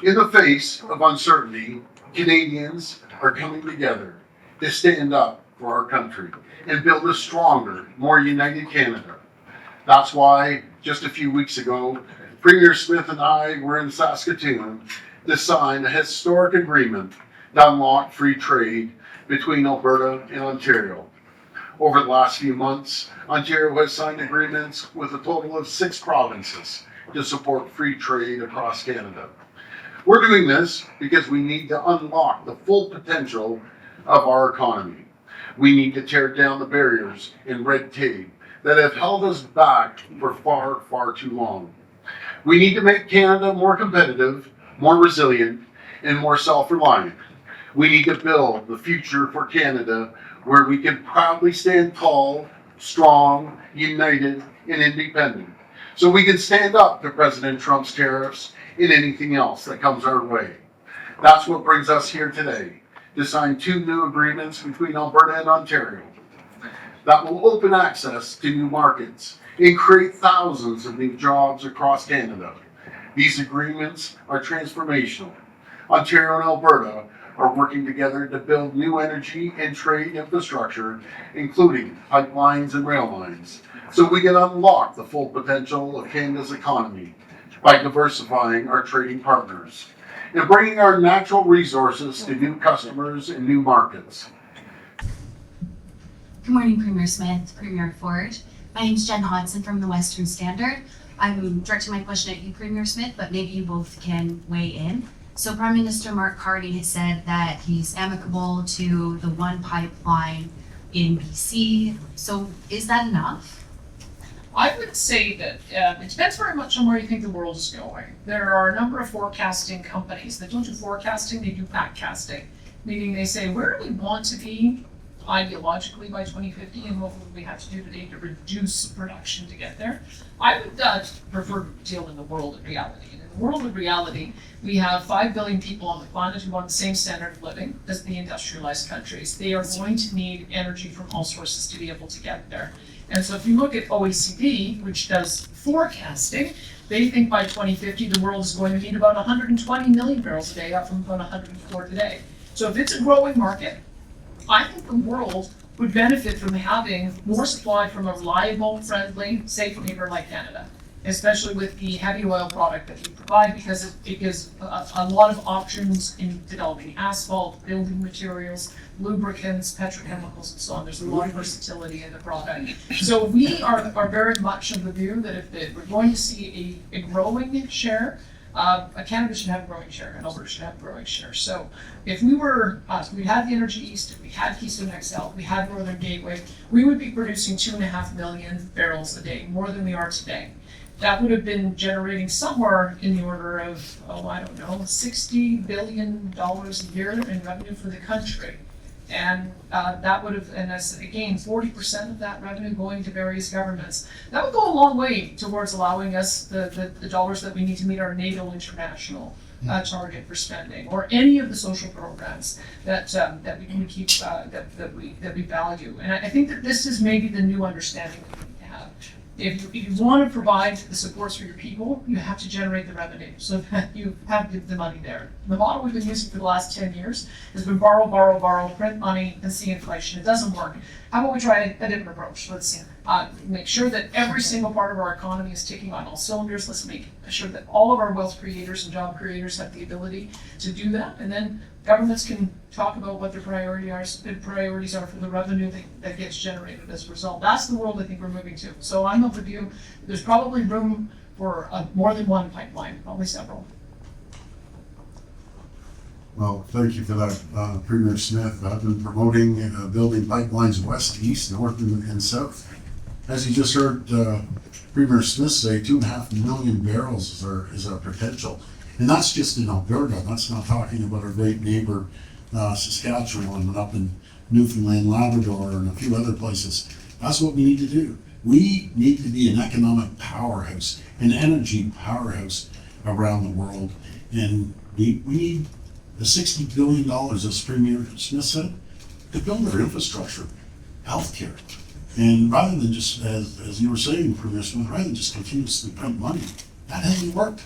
In the face of uncertainty, Canadians are coming together to stand up for our country and build a stronger, more united Canada. That's why just a few weeks ago, Premier Smith and I were in Saskatoon to sign a historic agreement to unlock free trade between Alberta and Ontario. Over the last few months, Ontario has signed agreements with a total of 6 provinces to support free trade across Canada. We're doing this because we need to unlock the full potential of our economy. We need to tear down the barriers and red tape that have held us back for far, far too long. We need to make Canada more competitive, more resilient, and more self-reliant. We need to build the future for Canada where we can proudly stand tall, strong, united, and independent. So we can stand up to President Trump's tariffs and anything else that comes our way. That's what brings us here today, to sign 2 new agreements between Alberta and Ontario that will open access to new markets and create thousands of new jobs across Canada. These agreements are transformational. Ontario and Alberta are working together to build new energy and trade infrastructure, including pipelines and rail lines, so we can unlock the full potential of Canada's economy by diversifying our trading partners and bringing our natural resources to new customers and new markets. Good morning, Premier Smith, Premier Ford. My name is Jen Hodgson from the Western Standard. I'm directing my question at you, Premier Smith, but maybe you both can weigh in. So Prime Minister Mark Carney has said that he's amicable to the one pipeline in BC. So is that enough? I would say that it depends very much on where you think the world is going. There are a number of forecasting companies that don't do forecasting, they do backcasting, meaning they say, where do we want to be ideologically by 2050 and what would we have to do today to reduce production to get there? I would prefer to deal in the world of reality. And in the world of reality, we have 5 billion people on the planet who want the same standard of living as the industrialized countries. They are going to need energy from all sources to be able to get there. And so if you look at OECD, which does forecasting, they think by 2050 the world is going to need about 120 million barrels a day, up from about 104 today. So if it's a growing market, I think the world would benefit from having more supply from a reliable, friendly, safe neighbor like Canada, especially with the heavy oil product that we provide, because it gives a lot of options in developing asphalt, building materials, lubricants, petrochemicals, and so on. There's a lot of versatility in the product. So we are very much of the view that if we're going to see a growing share, Canada should have a growing share, and Alberta should have a growing share. So if we were, we had the Energy East, if we had Keystone XL, if we had Northern Gateway, we would be producing 2.5 million barrels a day, more than we are today. That would have been generating somewhere in the order of, $60 billion a year in revenue for the country. And that would have, and as again, 40% of that revenue going to various governments. That would go a long way towards allowing us the dollars that we need to meet our NATO international target for spending, or any of the social programs that we can keep that we value. And I think that this is maybe the new understanding that we need to have. If you want to provide the supports for your people, you have to generate the revenue, so that you have the money there. The model we've been using for the last 10 years has been borrow, borrow, borrow, print money, and see inflation. It doesn't work. How about we try a different approach? Let's make sure that every single part of our economy is ticking on all cylinders. Let's make sure that all of our wealth creators and job creators have the ability to do that, and then governments can talk about what their priorities are for the revenue that gets generated as a result. That's the world I think we're moving to. So I'm of the view there's probably room for more than one pipeline, probably several. Well, thank you for that, Premier Smith. I've been promoting building pipelines west, east, north, and south. As you just heard Premier Smith say, 2.5 million barrels is our potential. And that's just in Alberta. That's not talking about our great neighbor, Saskatchewan, and up in Newfoundland, Labrador, and a few other places. That's what we need to do. We need to be an economic powerhouse, an energy powerhouse around the world. And we need the $60 billion, as Premier Smith said, to build our infrastructure, healthcare. And rather than just, as you were saying, Premier Smith, rather than just continuously print money, that hasn't worked.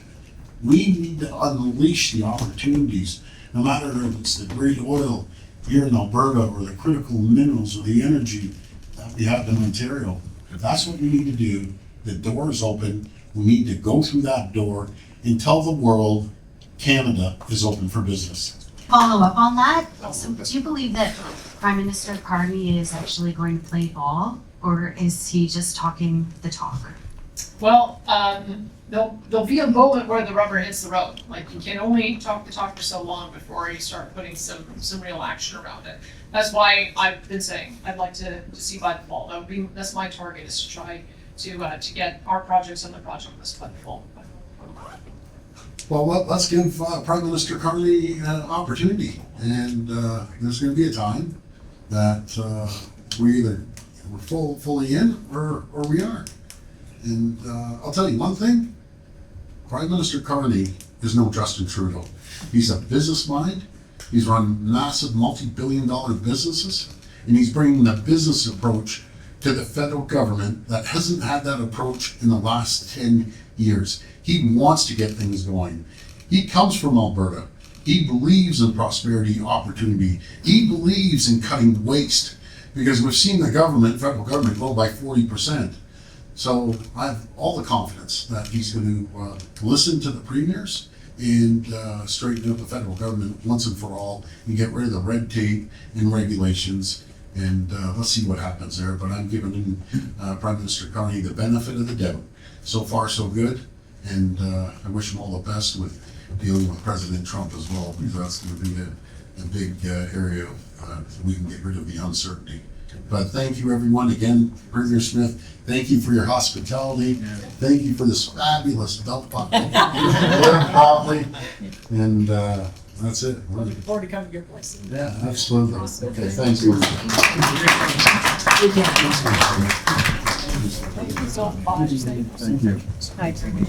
We need to unleash the opportunities, no matter if it's the great oil here in Alberta or the critical minerals or the energy that we have in Ontario. If that's what we need to do, the door is open. We need to go through that door and tell the world Canada is open for business. Follow up on that. So do you believe that Prime Minister Carney is actually going to play ball, or is he just talking the talk? Well, there'll be a moment where the rubber hits the road. Like, you can only talk the talk for so long before you start putting some real action around it. That's why I've been saying I'd like to see by the fall. That's my target, is to try to get our projects on the project list by the fall. Well, let's give Prime Minister Carney an opportunity, and there's going to be a time that we're fully in or we aren't. And I'll tell you one thing: Prime Minister Carney is no Justin Trudeau. He's a business mind. He's run massive multi-billion-dollar businesses, and he's bringing the business approach to the federal government that hasn't had that approach in the last 10 years. He wants to get things going. He comes from Alberta. He believes in prosperity, opportunity. He believes in cutting waste, because we've seen the federal government grow by 40%. So I have all the confidence that he's going to listen to the premiers and straighten up the federal government once and for all and get rid of the red tape and regulations. And let's see what happens there. But I'm giving Prime Minister Carney the benefit of the doubt. So far, so good. And I wish him all the best with dealing with President Trump as well, because that's going to be a big area we can get rid of the uncertainty. But thank you, everyone. Again, Premier Smith, thank you for your hospitality. Thank you for this fabulous dump bot. And that's it. Looking forward to coming to your place. Yeah, absolutely. Okay, thank you. Thank you so much. Thank you. Premier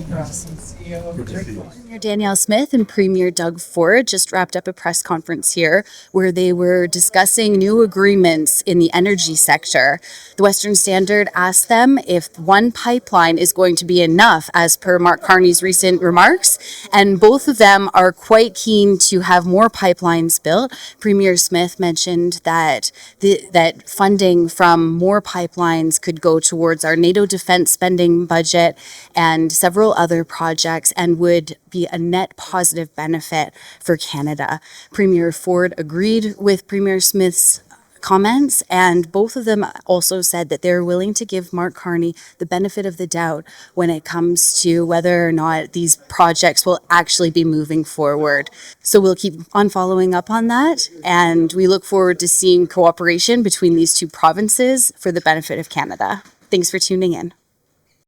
Danielle Smith and Premier Doug Ford just wrapped up a press conference here where they were discussing new agreements in the energy sector. The Western Standard asked them if one pipeline is going to be enough, as per Mark Carney's recent remarks, and both of them are quite keen to have more pipelines built. Premier Smith mentioned that that funding from more pipelines could go towards our NATO defense spending budget and several other projects, and would be a net positive benefit for Canada. Premier Ford agreed with Premier Smith's comments, and both of them also said that they're willing to give Mark Carney the benefit of the doubt when it comes to whether or not these projects will actually be moving forward. So we'll keep on following up on that, and we look forward to seeing cooperation between these two provinces for the benefit of Canada. Thanks for tuning in.